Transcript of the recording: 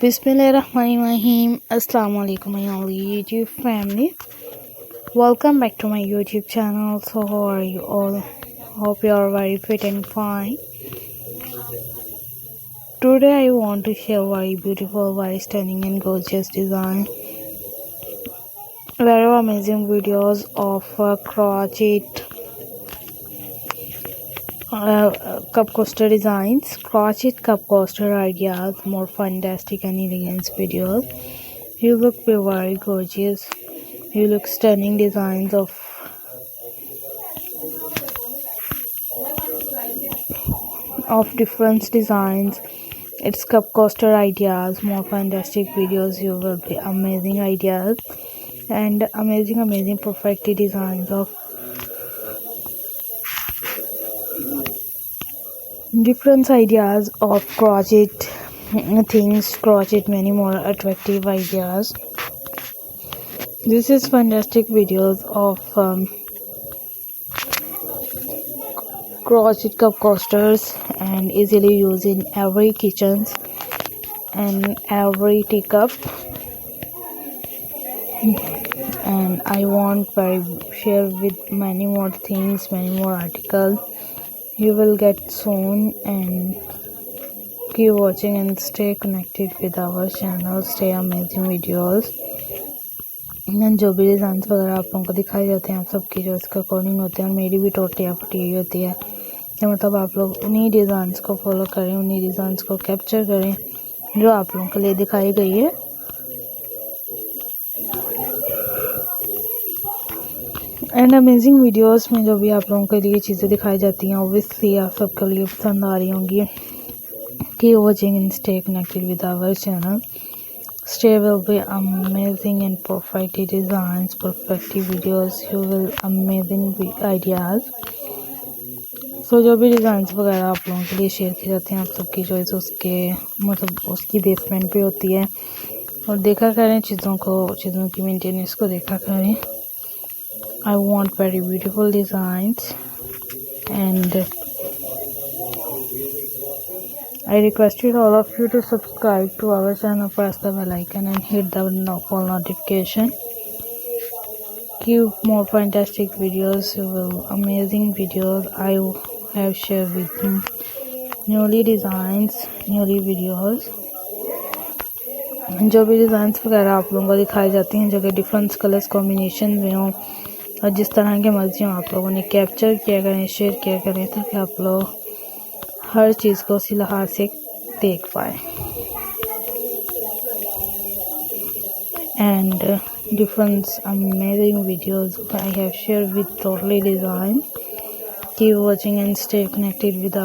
Bismillahirrahmanirrahim. Assalamu alaikum my all YouTube family. Welcome back to my YouTube channel. So how are you all? Hope you are very fit and fine. Today I want to share very beautiful, very stunning and gorgeous design. Very amazing videos of crochet cup coaster designs, crochet cup coaster ideas, more fantastic and elegant videos. You look very gorgeous. You look stunning designs of different designs. It's cup coaster ideas, more fantastic videos. You will be amazing ideas and amazing perfect designs of different ideas of crochet things, crochet many more attractive ideas. This is fantastic videos of crochet cup coasters and easily used in every kitchens and every teacup. And I want to share with many more things, many more articles you will get soon. And keep watching and stay connected with our channel. Stay amazing videos and जो भी designs वगैरह आप लोगों को दिखाई जाते हैं आप सबकी जो इसके अकॉर्डिंग होते हैं और मेरी भी टोटियाँ फटी हुई होती है तो मतलब आप लोग उन्हीं डिज़ाइंस को फॉलो करें, उन्हीं डिज़ाइंस को कैप्चर करें जो आप लोगों के लिए दिखाई गई है। एंड अमेजिंग वीडियोस में जो भी आप लोगों के लिए चीज़ें दिखाई जाती हैं ऑब्वियसली आप सबके लिए पसंद आ रही होंगी। Keep watching and stay connected with our channel. Stay will be amazing and perfect designs, perfect videos. You will amazing ideas. So जो भी डिज़ाइंस वगैरह आप लोगों के लिए शेयर किए जाते हैं आप सबकी चॉइस उसके मतलब उसकी बेसमेंट पे होती है और देखा करें चीज़ों की मेंटेनेंस को देखा करें. I want very beautiful designs and I requested all of you to subscribe to our channel, press the bell icon and hit the all notification. Keep more fantastic videos, amazing videos I have shared with you. Newly designs, newly videos. जो भी designs वगैरह आप लोगों को दिखाई जाती हैं जो कि डिफरेंट कलर्स कॉम्बिनेशन में हो और जिस तरह के मर्जी हो आप लोगों ने कैप्चर किया करें, शेयर किया करें ताकि आप लोग हर चीज़ को उसी लिहाज से देख पाए. And different amazing videos I have shared with totally design. Keep watching and stay connected with our